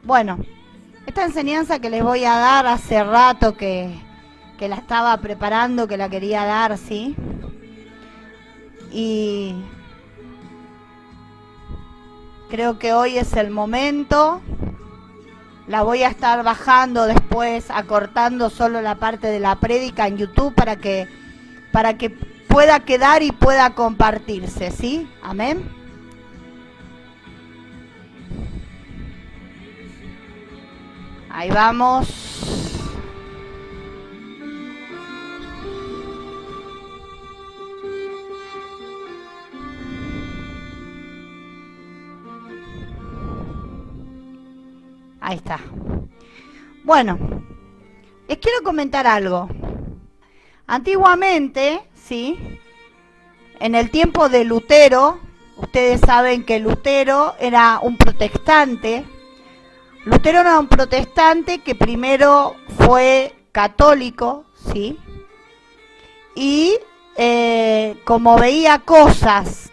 Bueno, esta enseñanza que les voy a dar hace rato que la estaba preparando, que la quería dar, ¿sí? Y creo que hoy es el momento. La voy a estar bajando después, acortando solo la parte de la prédica en YouTube para que pueda quedar y pueda compartirse, ¿sí? Amén. Ahí vamos. Ahí está. Bueno, les quiero comentar algo. Antiguamente, ¿sí? En el tiempo de Lutero, ustedes saben que Lutero era un protestante. Lutero era un protestante que primero fue católico, ¿sí? Y como veía cosas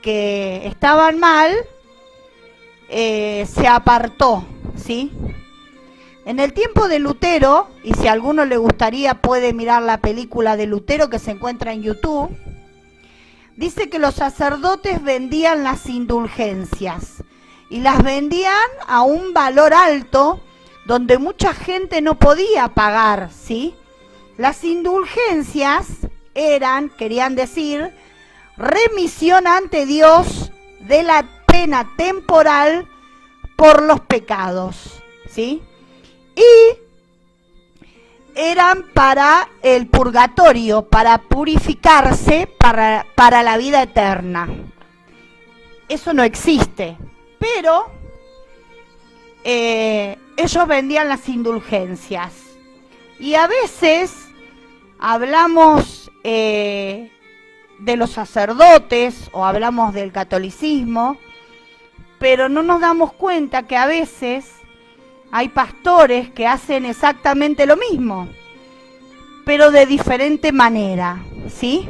que estaban mal, se apartó, ¿sí? En el tiempo de Lutero, y si a alguno le gustaría puede mirar la película de Lutero que se encuentra en YouTube, dice que los sacerdotes vendían las indulgencias y las vendían a un valor alto donde mucha gente no podía pagar, ¿sí? Las indulgencias querían decir, remisión ante Dios de la pena temporal por los pecados, ¿sí? Y eran para el purgatorio, para purificarse para la vida eterna. Eso no existe, pero ellos vendían las indulgencias. Y a veces hablamos de los sacerdotes o hablamos del catolicismo, pero no nos damos cuenta que a veces hay pastores que hacen exactamente lo mismo, pero de diferente manera, ¿sí?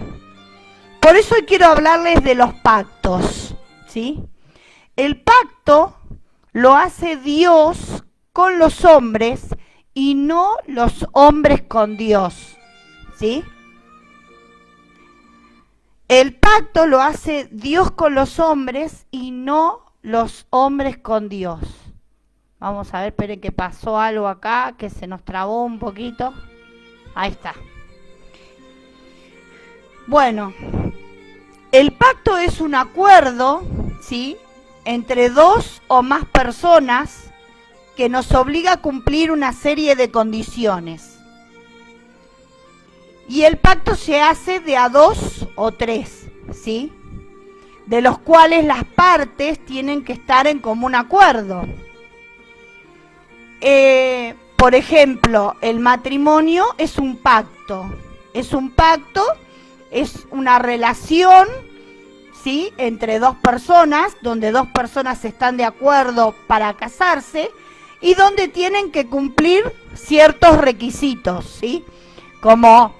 Por eso hoy quiero hablarles de los pactos, ¿sí? El pacto lo hace Dios con los hombres y no los hombres con Dios, ¿sí? El pacto lo hace Dios con los hombres y no los hombres con Dios. Vamos a ver, esperen que pasó algo acá, que se nos trabó un poquito. Ahí está. Bueno, el pacto es un acuerdo, ¿sí?, entre dos o más personas que nos obliga a cumplir una serie de condiciones. Y el pacto se hace de a dos o tres, ¿sí?, de los cuales las partes tienen que estar en común acuerdo. Por ejemplo, el matrimonio es un pacto. Es un pacto, es una relación, ¿sí?, entre dos personas, donde dos personas están de acuerdo para casarse y donde tienen que cumplir ciertos requisitos, ¿sí?, como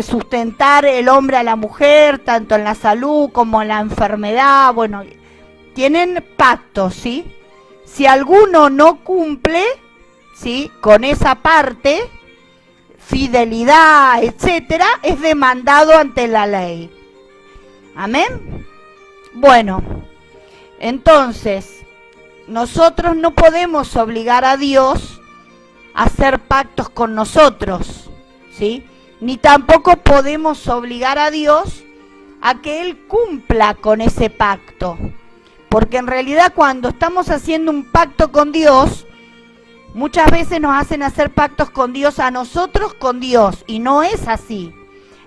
sustentar el hombre a la mujer, tanto en la salud como en la enfermedad. Bueno, tienen pactos, ¿sí? Si alguno no cumple, ¿sí?, con esa parte, fidelidad, etcétera, es demandado ante la ley. ¿Amén? Bueno, entonces, nosotros no podemos obligar a Dios a hacer pactos con nosotros, ¿sí?, ni tampoco podemos obligar a Dios a que Él cumpla con ese pacto. Porque en realidad cuando estamos haciendo un pacto con Dios, muchas veces nos hacen hacer pactos con Dios a nosotros con Dios, y no es así.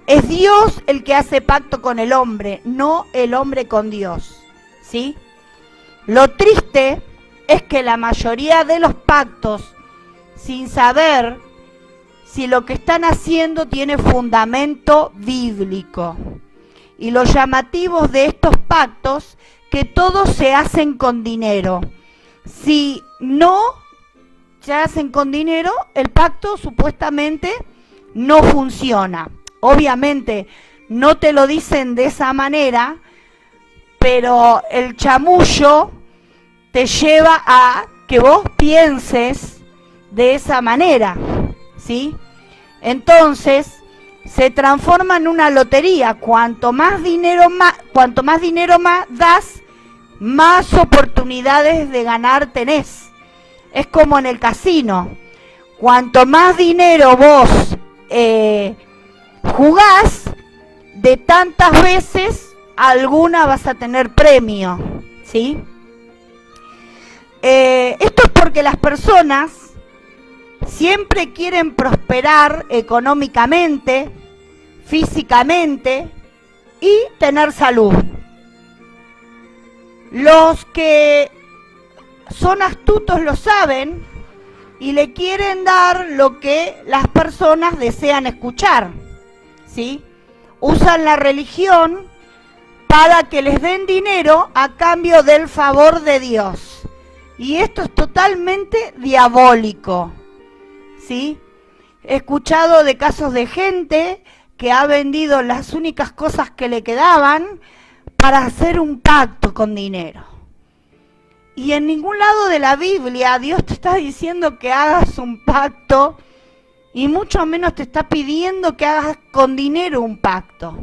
Es Dios el que hace pacto con el hombre, no el hombre con Dios, ¿sí? Lo triste es que la mayoría de los pactos, sin saber si lo que están haciendo tiene fundamento bíblico. Y los llamativos de estos pactos, que todos se hacen con dinero. Si no se hacen con dinero, el pacto supuestamente no funciona. Obviamente no te lo dicen de esa manera, pero el chamullo te lleva a que vos pienses de esa manera, ¿sí? Entonces se transforma en una lotería. Cuanto más dinero das, más oportunidades de ganar tenés. Es como en el casino. Cuanto más dinero vos jugás, de tantas veces alguna vas a tener premio, ¿sí? Esto es porque las personas siempre quieren prosperar económicamente, físicamente y tener salud. Los que son astutos lo saben y le quieren dar lo que las personas desean escuchar, ¿sí? Usan la religión para que les den dinero a cambio del favor de Dios. Y esto es totalmente diabólico, ¿sí? He escuchado de casos de gente que ha vendido las únicas cosas que le quedaban para hacer un pacto con dinero. Y en ningún lado de la Biblia Dios te está diciendo que hagas un pacto, y mucho menos te está pidiendo que hagas con dinero un pacto,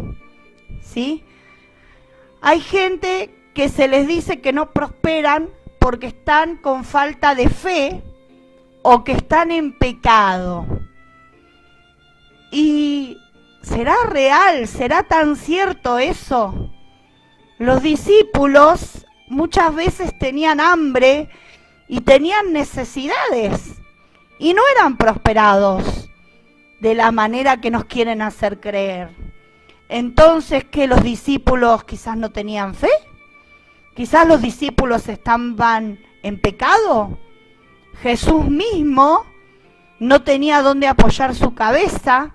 ¿sí? Hay gente que se les dice que no prosperan porque están con falta de fe o que están en pecado. ¿Y será real? ¿Será tan cierto eso? Los discípulos muchas veces tenían hambre y tenían necesidades y no eran prosperados de la manera que nos quieren hacer creer. Entonces, ¿qué, los discípulos quizás no tenían fe? Quizás los discípulos estaban en pecado. Jesús mismo no tenía dónde apoyar su cabeza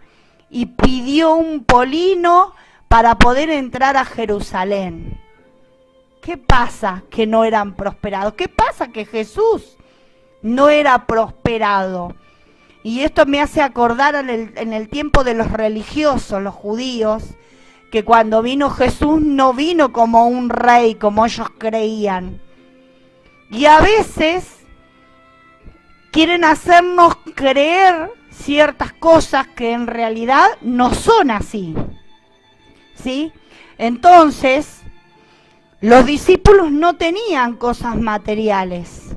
y pidió un polino para poder entrar a Jerusalén. ¿Qué pasa que no eran prosperados? ¿Qué pasa que Jesús no era prosperado? Y esto me hace acordar en el tiempo de los religiosos, los judíos, que cuando vino Jesús no vino como un rey, como ellos creían. Y a veces quieren hacernos creer ciertas cosas que en realidad no son así, ¿sí? Entonces, los discípulos no tenían cosas materiales,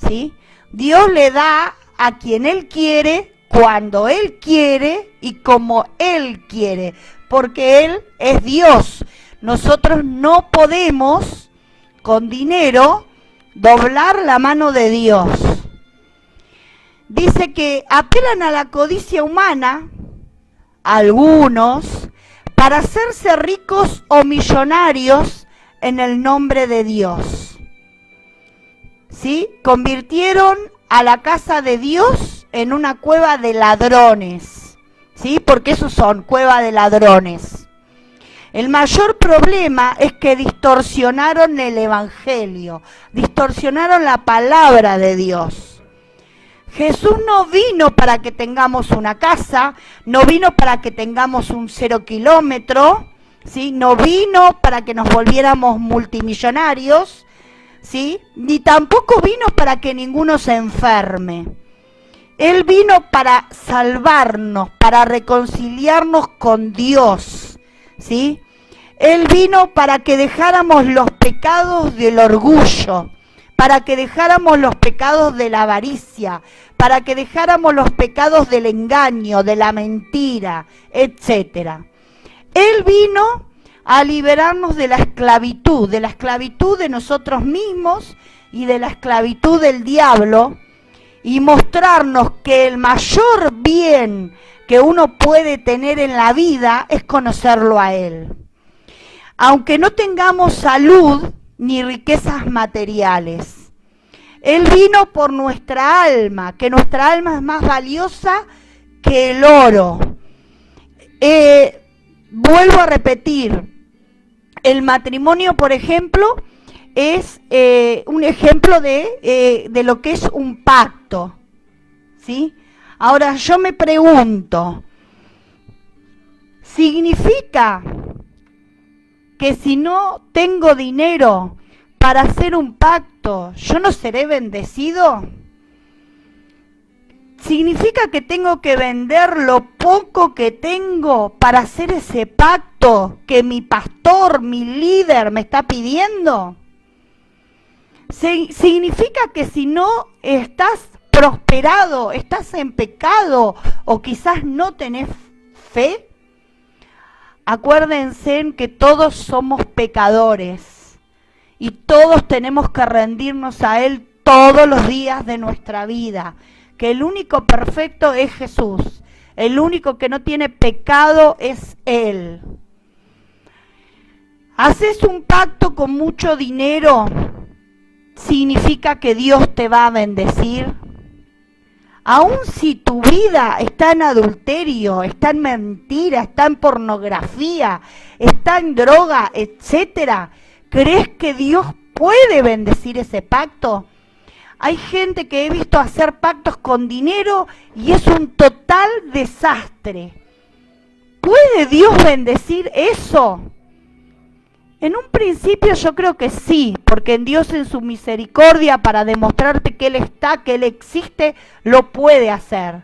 ¿sí? Dios le da a quien Él quiere, cuando Él quiere y como Él quiere, porque Él es Dios. Nosotros no podemos, con dinero, doblar la mano de Dios. Dice que apelan a la codicia humana, algunos, para hacerse ricos o millonarios en el nombre de Dios. ¿Sí? Convirtieron a la casa de Dios en una cueva de ladrones, ¿sí? Porque esos son, cueva de ladrones. El mayor problema es que distorsionaron el evangelio, distorsionaron la palabra de Dios. Jesús no vino para que tengamos una casa, no vino para que tengamos un 0 kilómetro, ¿sí? No vino para que nos volviéramos multimillonarios, ¿sí? Ni tampoco vino para que ninguno se enferme. Él vino para salvarnos, para reconciliarnos con Dios, ¿sí? Él vino para que dejáramos los pecados del orgullo, para que dejáramos los pecados de la avaricia, para que dejáramos los pecados del engaño, de la mentira, etc. Él vino a liberarnos de la esclavitud de nosotros mismos y de la esclavitud del diablo, y mostrarnos que el mayor bien que uno puede tener en la vida es conocerlo a Él. Aunque no tengamos salud ni riquezas materiales, Él vino por nuestra alma, que nuestra alma es más valiosa que el oro. Vuelvo a repetir, el matrimonio, por ejemplo, es un ejemplo de lo que es un pacto, ¿sí? Ahora yo me pregunto, ¿significa que si no tengo dinero para hacer un pacto, pacto, ¿yo no seré bendecido? ¿Significa que tengo que vender lo poco que tengo para hacer ese pacto que mi pastor, mi líder me está pidiendo? ¿Significa que si no estás prosperado, estás en pecado o quizás no tenés fe? Acuérdense que todos somos pecadores y todos tenemos que rendirnos a Él todos los días de nuestra vida. Que el único perfecto es Jesús, el único que no tiene pecado es Él. ¿Haces un pacto con mucho dinero? ¿Significa que Dios te va a bendecir? Aun si tu vida está en adulterio, está en mentira, está en pornografía, está en droga, etcétera, ¿crees que Dios puede bendecir ese pacto? Hay gente que he visto hacer pactos con dinero y es un total desastre. ¿Puede Dios bendecir eso? En un principio yo creo que sí, porque en Dios en su misericordia, para demostrarte que Él está, que Él existe, lo puede hacer.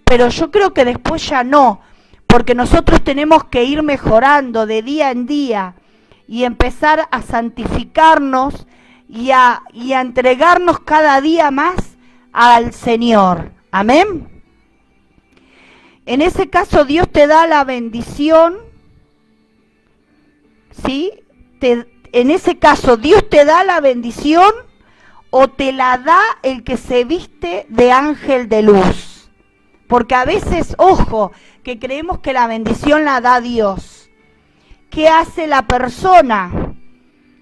Pero yo creo que después ya no, porque nosotros tenemos que ir mejorando de día en día y empezar a santificarnos y a entregarnos cada día más al Señor. Amén. En ese caso Dios te da la bendición, ¿sí? En ese caso Dios te da la bendición o te la da el que se viste de ángel de luz. Porque a veces, ojo, que creemos que la bendición la da Dios. ¿Qué hace la persona?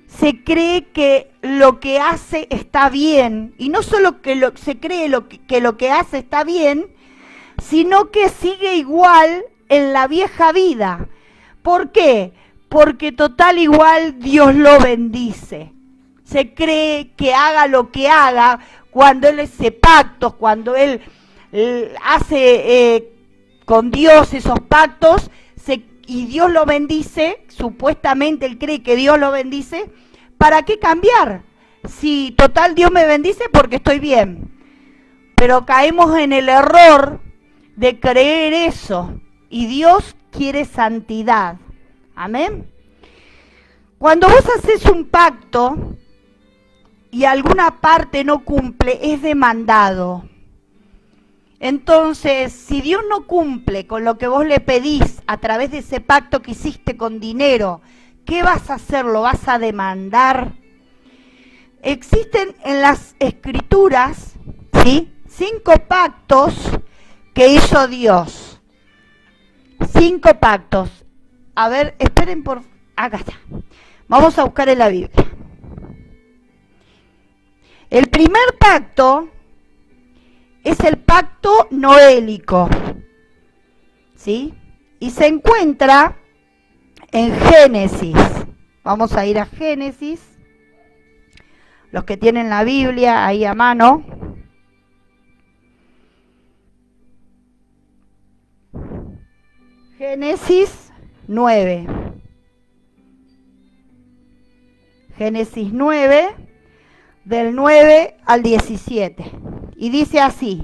Se cree que lo que hace está bien, y no solo que se cree que lo que hace está bien, sino que sigue igual en la vieja vida. ¿Por qué? Porque total igual Dios lo bendice. Se cree que haga lo que haga, cuando Él hace pactos, cuando Él hace con Dios esos pactos, y Dios lo bendice, supuestamente Él cree que Dios lo bendice. ¿Para qué cambiar? Si total Dios me bendice porque estoy bien. Pero caemos en el error de creer eso. Y Dios quiere santidad. Amén. Cuando vos haces un pacto y alguna parte no cumple, es demandado. Entonces, si Dios no cumple con lo que vos le pedís a través de ese pacto que hiciste con dinero, ¿qué vas a hacer? ¿Lo vas a demandar? Existen en las Escrituras, ¿sí?, 5 pactos que hizo Dios. 5 pactos. A ver, esperen por... Acá está. Vamos a buscar en la Biblia. El primer pacto es el pacto noélico, ¿sí? Y se encuentra en Génesis. Vamos a ir a Génesis. Los que tienen la Biblia ahí a mano. Génesis 9. Génesis 9, del 9 al 17. Y dice así: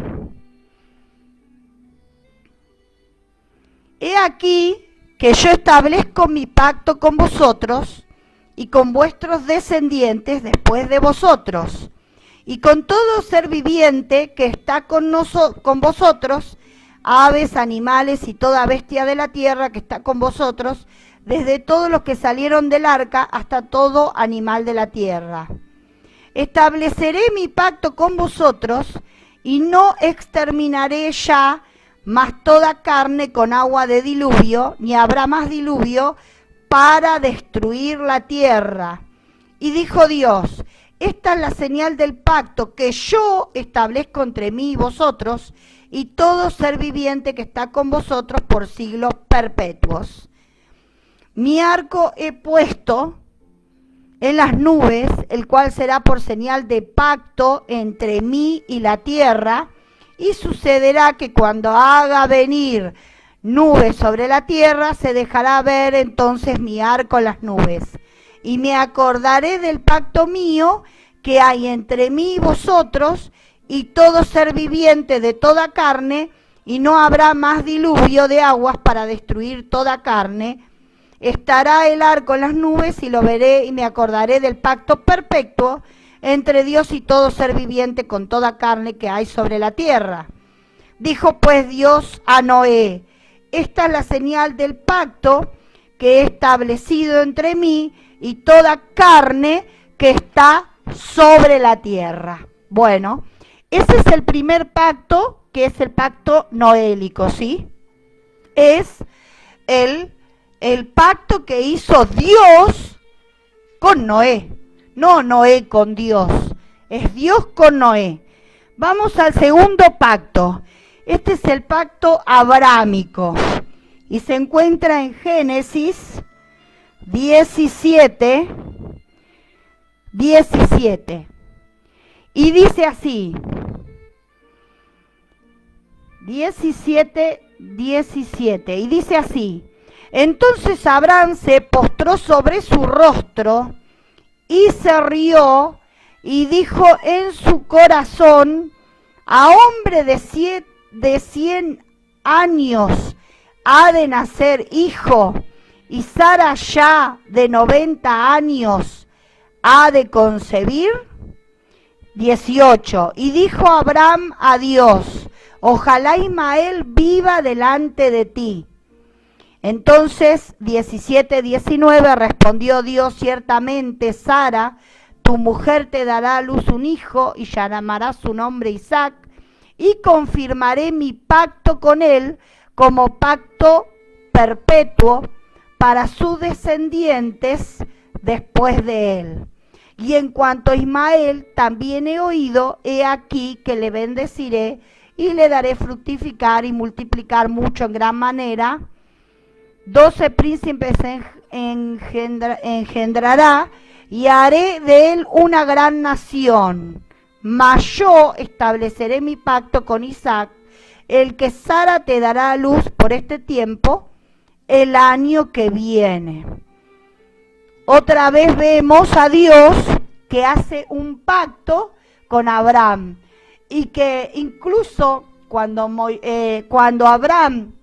He aquí que yo establezco mi pacto con vosotros y con vuestros descendientes después de vosotros, y con todo ser viviente que está con vosotros, aves, animales y toda bestia de la tierra que está con vosotros, desde todos los que salieron del arca hasta todo animal de la tierra. Estableceré mi pacto con vosotros y no exterminaré ya más toda carne con agua de diluvio, ni habrá más diluvio para destruir la tierra. Y dijo Dios: esta es la señal del pacto que yo establezco entre mí y vosotros y todo ser viviente que está con vosotros por siglos perpetuos. Mi arco he puesto en las nubes, el cual será por señal de pacto entre mí y la tierra, y sucederá que cuando haga venir nubes sobre la tierra, se dejará ver entonces mi arco en las nubes. Y me acordaré del pacto mío que hay entre mí y vosotros y todo ser viviente de toda carne, y no habrá más diluvio de aguas para destruir toda carne. Estará el arco en las nubes y lo veré y me acordaré del pacto perpetuo entre Dios y todo ser viviente con toda carne que hay sobre la tierra. Dijo pues Dios a Noé: esta es la señal del pacto que he establecido entre mí y toda carne que está sobre la tierra. Bueno, ese es el primer pacto, que es el pacto noélico, ¿sí? Es el pacto que hizo Dios con Noé, no Noé con Dios, es Dios con Noé. Vamos al segundo pacto. Este es el pacto abrámico y se encuentra en Génesis 17, y dice así, 17, y dice así: entonces Abraham se postró sobre su rostro y se rió y dijo en su corazón: a hombre de 100 años ha de nacer hijo, y Sara ya de 90 años ha de concebir. 18. Y dijo Abraham a Dios: ojalá Ismael viva delante de ti. Entonces, 19, respondió Dios: ciertamente Sara, tu mujer, te dará a luz un hijo y llamará su nombre Isaac, y confirmaré mi pacto con él como pacto perpetuo para sus descendientes después de él. Y en cuanto a Ismael, también he oído, he aquí que le bendeciré y le daré fructificar y multiplicar mucho en gran manera. 12 príncipes engendrará y haré de él una gran nación. Mas yo estableceré mi pacto con Isaac, el que Sara te dará a luz por este tiempo, el año que viene. Otra vez vemos a Dios que hace un pacto con Abraham, y que incluso cuando Abraham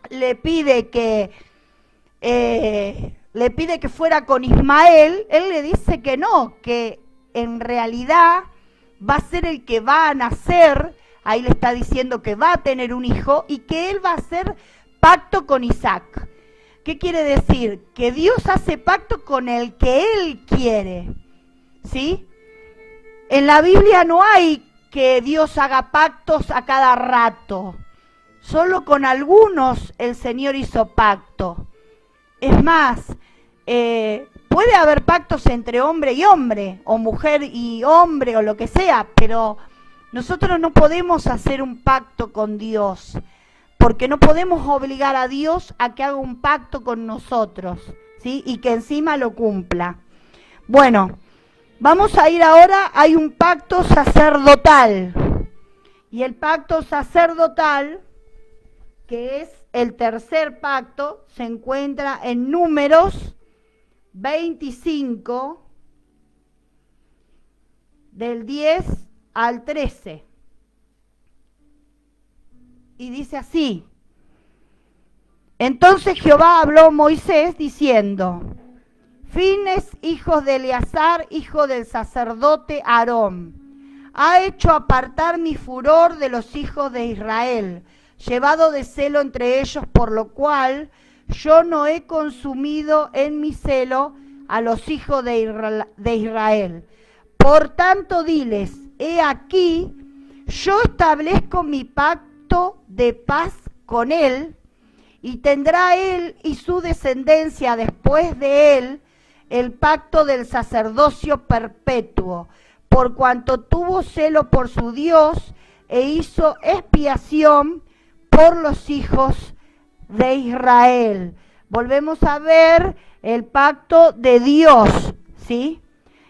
le pide que fuera con Ismael, él le dice que no, que en realidad va a ser el que va a nacer. Ahí le está diciendo que va a tener un hijo y que él va a hacer pacto con Isaac. ¿Qué quiere decir? Que Dios hace pacto con el que Él quiere, ¿sí? En la Biblia no hay que Dios haga pactos a cada rato. Solo con algunos el Señor hizo pacto. Es más, puede haber pactos entre hombre y hombre, o mujer y hombre, o lo que sea, pero nosotros no podemos hacer un pacto con Dios, porque no podemos obligar a Dios a que haga un pacto con nosotros, ¿sí? Y que encima lo cumpla. Bueno, vamos a ir ahora, hay un pacto sacerdotal. Y el pacto sacerdotal, que es el tercer pacto, se encuentra en Números 25, del 10 al 13. Y dice así: entonces Jehová habló a Moisés diciendo: Fines, hijos de Eleazar, hijo del sacerdote Aarón, ha hecho apartar mi furor de los hijos de Israel, llevado de celo entre ellos, por lo cual yo no he consumido en mi celo a los hijos de Israel. Por tanto diles: he aquí, yo establezco mi pacto de paz con él, y tendrá él y su descendencia después de él el pacto del sacerdocio perpetuo, por cuanto tuvo celo por su Dios e hizo expiación por los hijos de Israel. Volvemos a ver el pacto de Dios, ¿sí?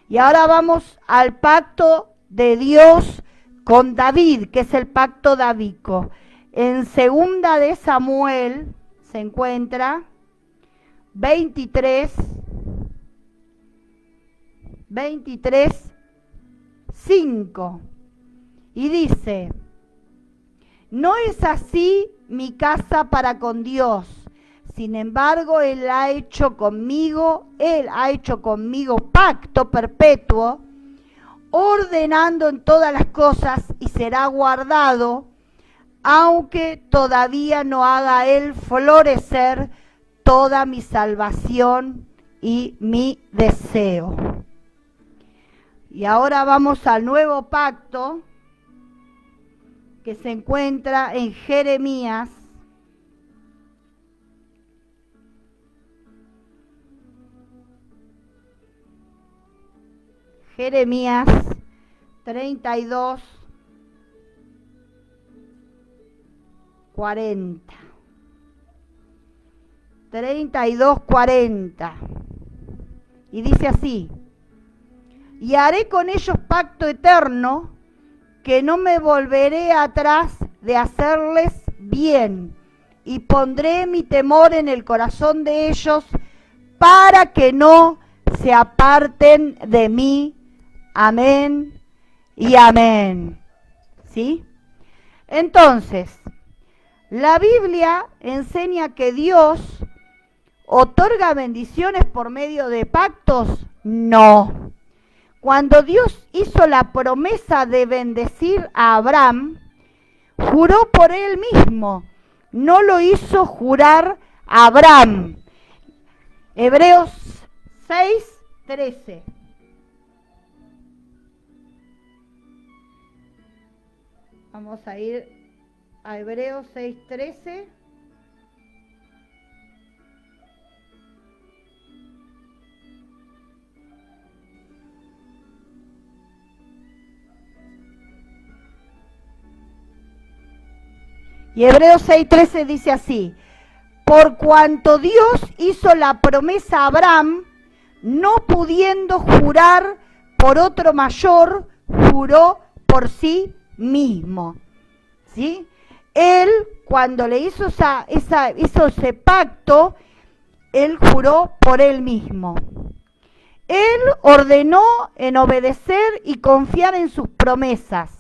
Y ahora vamos al pacto de Dios con David, que es el pacto davídico. En 2 de Samuel se encuentra 23, 5. Y dice, no es así mi casa para con Dios. Sin embargo, Él ha hecho conmigo pacto perpetuo, ordenando en todas las cosas y será guardado, aunque todavía no haga Él florecer toda mi salvación y mi deseo. Y ahora vamos al nuevo pacto que se encuentra en Jeremías. Jeremías 32, 40. 32, 40. Y dice así: y haré con ellos pacto eterno, que no me volveré atrás de hacerles bien, y pondré mi temor en el corazón de ellos para que no se aparten de mí. Amén y amén. ¿Sí? Entonces, la Biblia enseña que Dios otorga bendiciones por medio de pactos. No. Cuando Dios hizo la promesa de bendecir a Abraham, juró por él mismo, no lo hizo jurar a Abraham. Hebreos 6, 13. Vamos a ir a Hebreos 6, 13. Y Hebreos 6:13 dice así: por cuanto Dios hizo la promesa a Abraham, no pudiendo jurar por otro mayor, juró por sí mismo. ¿Sí? Él, cuando le hizo ese pacto, él juró por él mismo. Él ordenó en obedecer y confiar en sus promesas.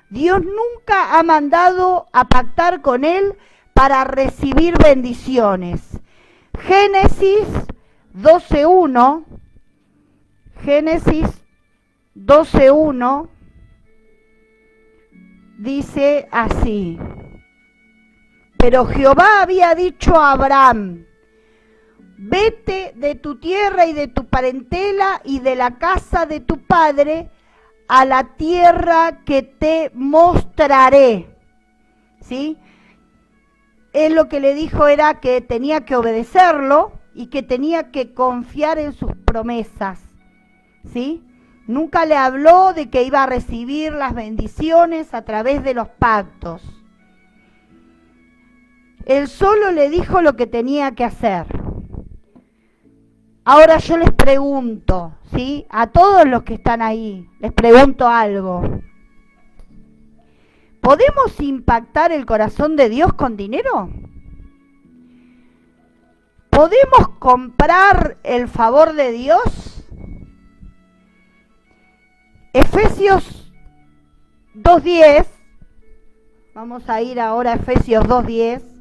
Dios nunca ha mandado a pactar con él para recibir bendiciones. Génesis 12:1, Génesis 12:1 dice así: pero Jehová había dicho a Abraham, vete de tu tierra y de tu parentela y de la casa de tu padre a la tierra que te mostraré. ¿Sí? Él lo que le dijo era que tenía que obedecerlo y que tenía que confiar en sus promesas. ¿Sí? Nunca le habló de que iba a recibir las bendiciones a través de los pactos. Él solo le dijo lo que tenía que hacer. Ahora yo les pregunto, ¿sí? A todos los que están ahí, les pregunto algo. ¿Podemos impactar el corazón de Dios con dinero? ¿Podemos comprar el favor de Dios? Efesios 2:10, vamos a ir ahora a Efesios 2:10.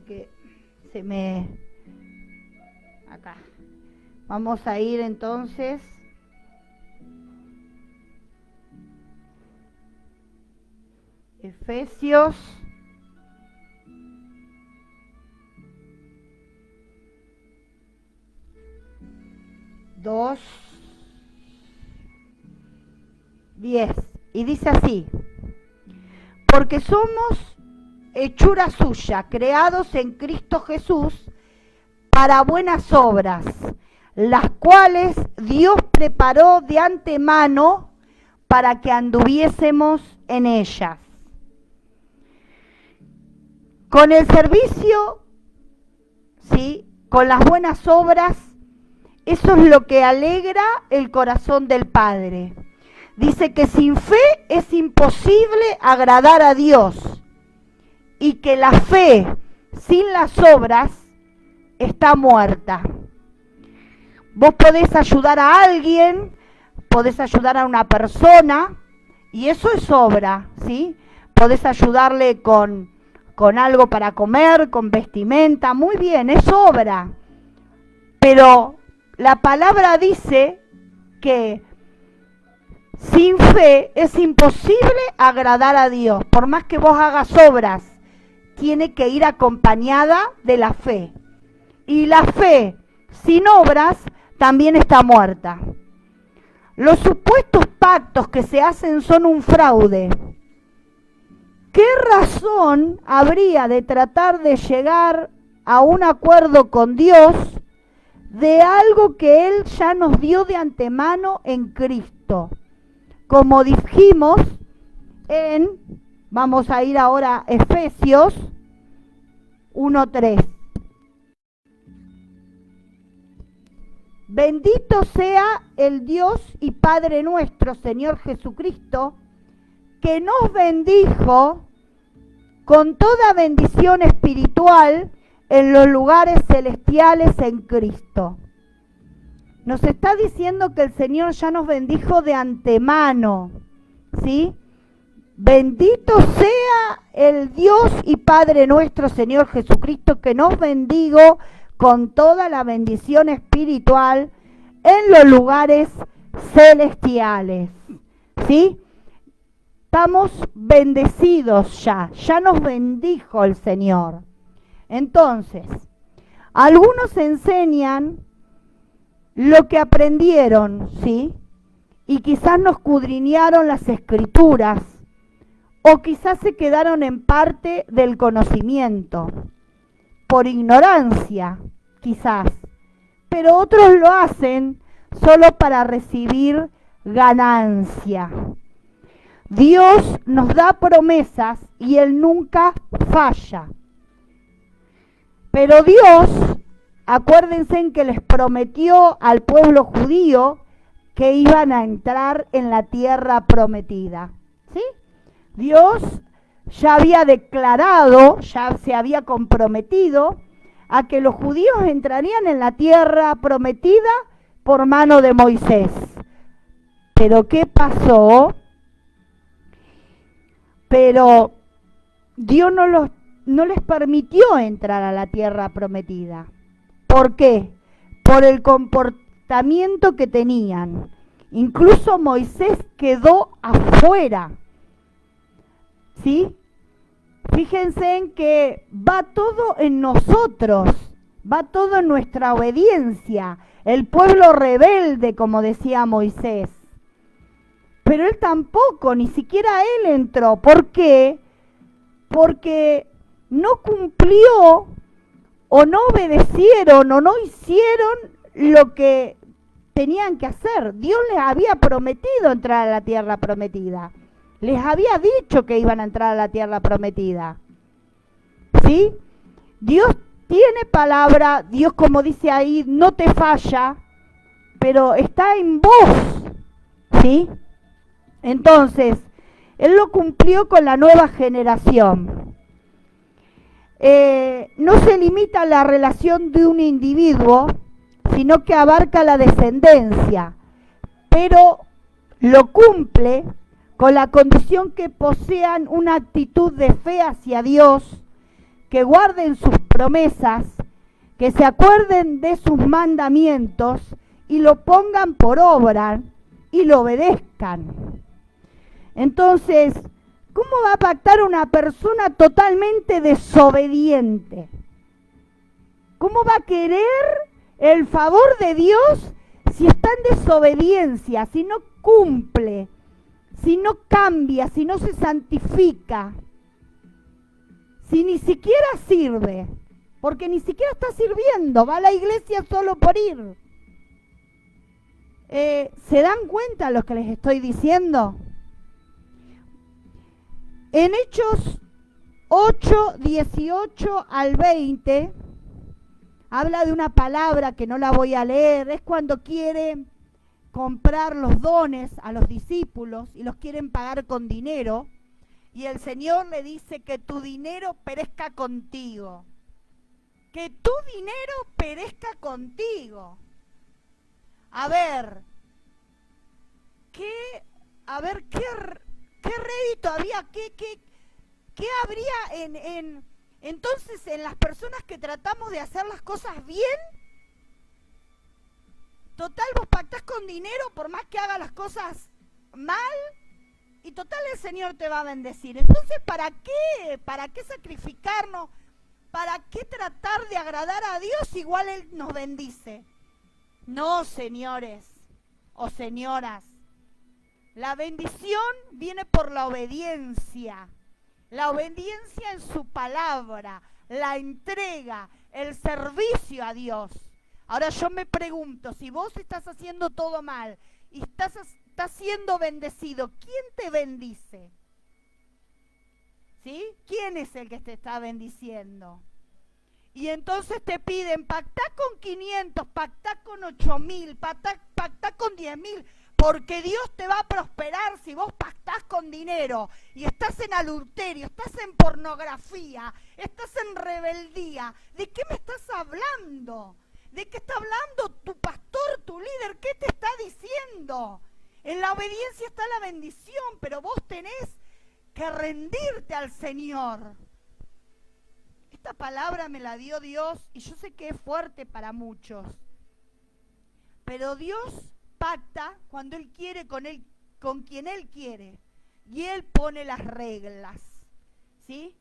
Que se me... acá. Vamos a ir entonces... Efesios 2:10 y dice así: porque somos hechura suya, creados en Cristo Jesús para buenas obras, las cuales Dios preparó de antemano para que anduviésemos en ellas. Con el servicio, ¿sí?, con las buenas obras, eso es lo que alegra el corazón del Padre. Dice que sin fe es imposible agradar a Dios y que la fe sin las obras está muerta. Vos podés ayudar a alguien, podés ayudar a una persona, y eso es obra, ¿sí? Podés ayudarle con algo para comer, con vestimenta, muy bien, es obra. Pero la palabra dice que sin fe es imposible agradar a Dios. Por más que vos hagas obras, tiene que ir acompañada de la fe. Y la fe sin obras también está muerta. Los supuestos pactos que se hacen son un fraude. ¿Qué razón habría de tratar de llegar a un acuerdo con Dios de algo que Él ya nos dio de antemano en Cristo? Como dijimos vamos a ir ahora a Efesios 1:3. Bendito sea el Dios y Padre nuestro, Señor Jesucristo, que nos bendijo con toda bendición espiritual en los lugares celestiales en Cristo. Nos está diciendo que el Señor ya nos bendijo de antemano, ¿sí? Bendito sea el Dios y Padre nuestro, Señor Jesucristo, que nos bendigo con toda la bendición espiritual en los lugares celestiales, ¿sí? Estamos bendecidos ya nos bendijo el Señor. Entonces, algunos enseñan lo que aprendieron, ¿sí? Y quizás no escudriñaron las escrituras, o quizás se quedaron en parte del conocimiento, por ignorancia, quizás. Pero otros lo hacen solo para recibir ganancia. Dios nos da promesas y Él nunca falla. Pero Dios, acuérdense en que les prometió al pueblo judío que iban a entrar en la tierra prometida, ¿sí? Dios ya había declarado, ya se había comprometido a que los judíos entrarían en la tierra prometida por mano de Moisés. Pero ¿qué pasó? Pero Dios no les permitió entrar a la tierra prometida. ¿Por qué? Por el comportamiento que tenían. Incluso Moisés quedó afuera, ¿sí? Fíjense en que va todo en nosotros, va todo en nuestra obediencia. El pueblo rebelde, como decía Moisés. Pero él tampoco, ni siquiera él entró. ¿Por qué? Porque no cumplió o no obedecieron o no hicieron lo que tenían que hacer. Dios les había prometido entrar a la tierra prometida. Les había dicho que iban a entrar a la tierra prometida. ¿Sí? Dios tiene palabra, Dios, como dice ahí, no te falla, pero está en vos. ¿Sí? Entonces, Él lo cumplió con la nueva generación. No se limita a la relación de un individuo, sino que abarca la descendencia, pero lo cumple con la condición que posean una actitud de fe hacia Dios, que guarden sus promesas, que se acuerden de sus mandamientos y lo pongan por obra y lo obedezcan. Entonces, ¿cómo va a pactar una persona totalmente desobediente? ¿Cómo va a querer el favor de Dios si está en desobediencia, si no cumple, si no cambia, si no se santifica, si ni siquiera sirve? Porque ni siquiera está sirviendo, va a la iglesia solo por ir. ¿Se dan cuenta lo que les estoy diciendo? En Hechos 8, 18 al 20, habla de una palabra que no la voy a leer. Es cuando quiere comprar los dones a los discípulos y los quieren pagar con dinero. Y el Señor le dice que tu dinero perezca contigo. que tu dinero perezca contigo. A ver, ¿qué rédito había? ¿Qué habría entonces en las personas que tratamos de hacer las cosas bien? Total, vos pactás con dinero por más que hagas las cosas mal y total el Señor te va a bendecir. Entonces, ¿para qué? ¿Para qué sacrificarnos? ¿Para qué tratar de agradar a Dios igual Él nos bendice? No, señores o señoras. La bendición viene por la obediencia. La obediencia en su palabra, la entrega, el servicio a Dios. Ahora yo me pregunto, si vos estás haciendo todo mal y estás siendo bendecido, ¿quién te bendice? ¿Sí? ¿Quién es el que te está bendiciendo? Y entonces te piden, pactá con 500, pactá con 8.000, pactá con 10.000, porque Dios te va a prosperar si vos pactás con dinero y estás en adulterio, estás en pornografía, estás en rebeldía. ¿De qué me estás hablando? ¿De qué está hablando tu pastor, tu líder? ¿Qué te está diciendo? En la obediencia está la bendición, pero vos tenés que rendirte al Señor. Esta palabra me la dio Dios y yo sé que es fuerte para muchos. Pero Dios pacta cuando Él quiere con quien Él quiere. Y Él pone las reglas. ¿Sí?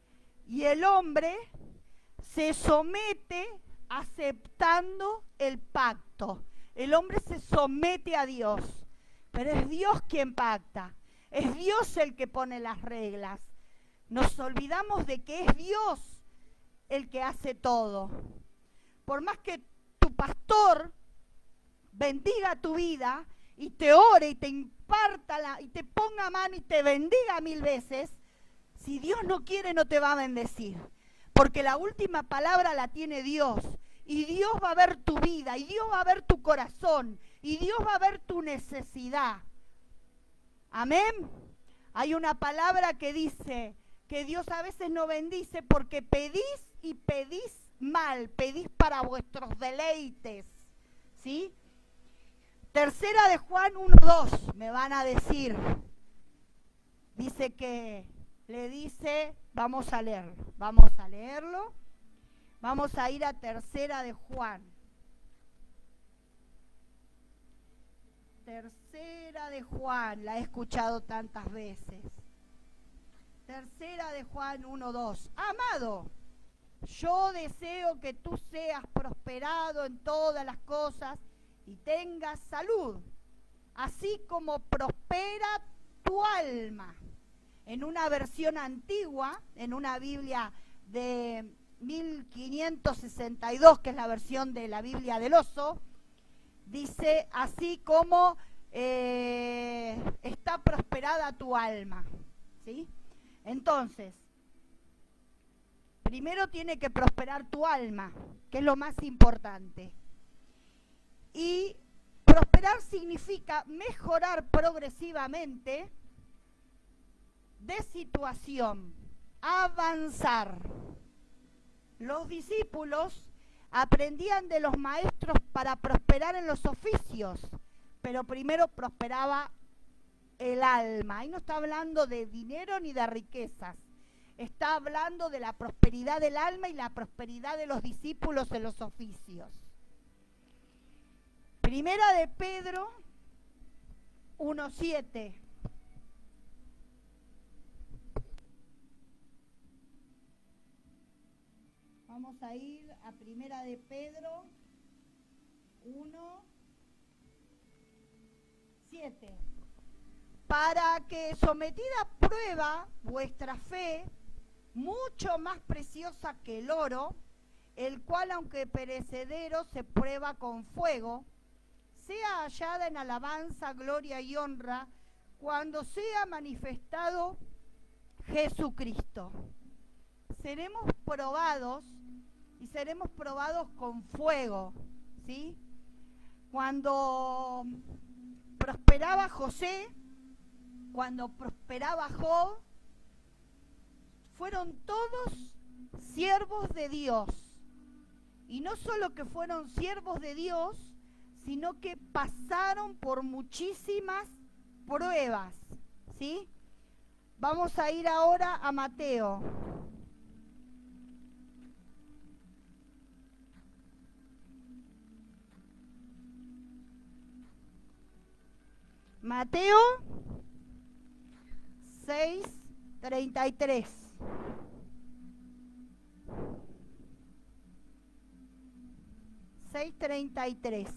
Y el hombre se somete aceptando el pacto. El hombre se somete a Dios. Pero es Dios quien pacta. Es Dios el que pone las reglas. Nos olvidamos de que es Dios el que hace todo. Por más que tu pastor bendiga tu vida y te ore y te imparta y te ponga mano y te bendiga 1000 veces, si Dios no quiere no te va a bendecir. Porque la última palabra la tiene Dios. Y Dios va a ver tu vida, y Dios va a ver tu corazón, y Dios va a ver tu necesidad. Amén. Hay una palabra que dice que Dios a veces no bendice porque pedís y pedís mal, pedís para vuestros deleites. ¿Sí? Tercera de Juan 1:2, me van a decir. Dice que le dice, vamos a leerlo. Vamos a ir a Tercera de Juan. Tercera de Juan, la he escuchado tantas veces. Tercera de Juan 1:2. Amado, yo deseo que tú seas prosperado en todas las cosas y tengas salud, así como prospera tu alma. En una versión antigua, en una Biblia de 1562, que es la versión de la Biblia del Oso, dice así como está prosperada tu alma. ¿Sí? Entonces, primero tiene que prosperar tu alma, que es lo más importante. Y prosperar significa mejorar progresivamente de situación, avanzar. Los discípulos aprendían de los maestros para prosperar en los oficios, pero primero prosperaba el alma. Ahí no está hablando de dinero ni de riquezas. Está hablando de la prosperidad del alma y la prosperidad de los discípulos en los oficios. Primera de Pedro 1:7. Vamos a ir a Primera de Pedro 1:7. Para que sometida a prueba vuestra fe, mucho más preciosa que el oro, el cual aunque perecedero se prueba con fuego, sea hallada en alabanza, gloria y honra cuando sea manifestado Jesucristo. Seremos probados y seremos probados con fuego, ¿sí? Cuando prosperaba José, cuando prosperaba Job, fueron todos siervos de Dios. Y no solo que fueron siervos de Dios, sino que pasaron por muchísimas pruebas, ¿sí? Vamos a ir ahora a Mateo. Mateo 6:33.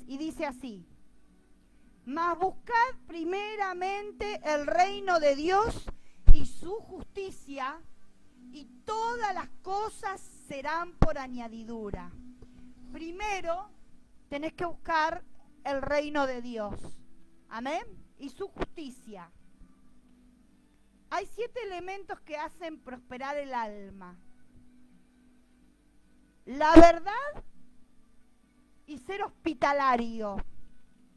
Y dice así: mas buscad primeramente el reino de Dios y su justicia, y todas las cosas serán por añadidura. Primero tenés que buscar el reino de Dios, amén, y su justicia. Hay 7 elementos que hacen prosperar el alma: la verdad y ser hospitalario.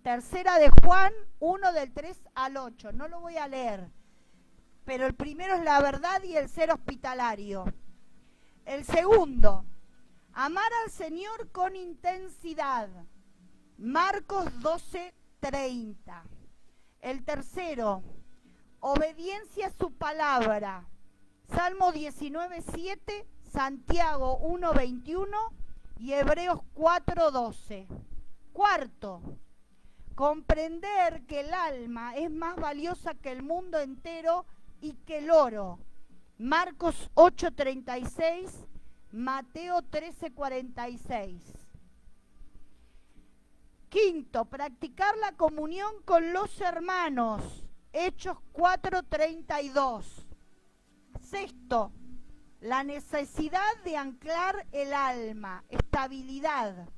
Tercera de Juan 1 del 3 al 8. No lo voy a leer, pero el primero es la verdad y el ser hospitalario. El segundo, amar al Señor con intensidad. Marcos 12:30. El tercero, obediencia a su palabra. Salmo 19:7, Santiago 1:21 y Hebreos 4:12. Cuarto, comprender que el alma es más valiosa que el mundo entero y que el oro. Marcos 8:36, Mateo 13:46. Quinto, practicar la comunión con los hermanos. Hechos 4:32. Sexto, la necesidad de anclar el alma, estabilidad.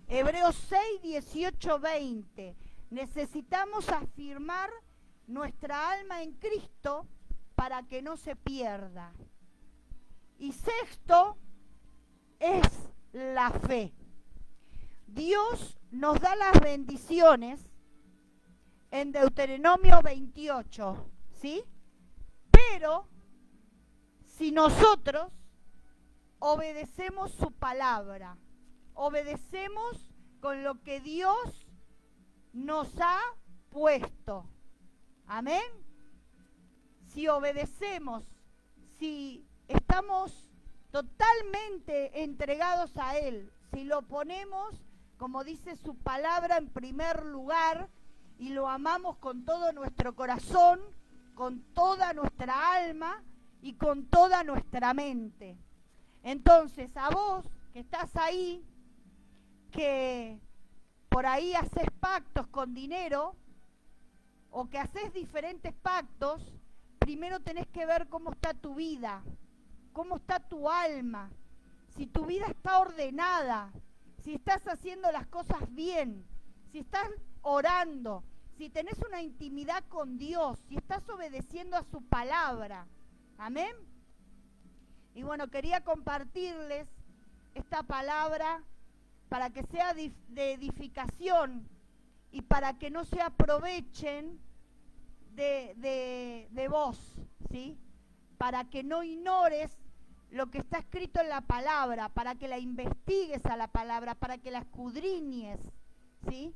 Hebreos 6:18-20. Necesitamos afirmar nuestra alma en Cristo para que no se pierda. Y sexto es la fe. Dios nos da las bendiciones en Deuteronomio 28, ¿sí? Pero si nosotros obedecemos su palabra, obedecemos con lo que Dios nos ha puesto, amén. Si obedecemos, si estamos totalmente entregados a Él, si lo ponemos, como dice su palabra, en primer lugar, y lo amamos con todo nuestro corazón, con toda nuestra alma y con toda nuestra mente. Entonces, a vos que estás ahí, que por ahí haces pactos con dinero, o que haces diferentes pactos, primero tenés que ver cómo está tu vida, cómo está tu alma, si tu vida está ordenada, si estás haciendo las cosas bien, si estás orando, si tenés una intimidad con Dios, si estás obedeciendo a su palabra. Amén. Y bueno, quería compartirles esta palabra para que sea de edificación y para que no se aprovechen de vos, ¿sí? Para que no ignores lo que está escrito en la palabra, para que la investigues a la palabra, para que la escudriñes, ¿sí?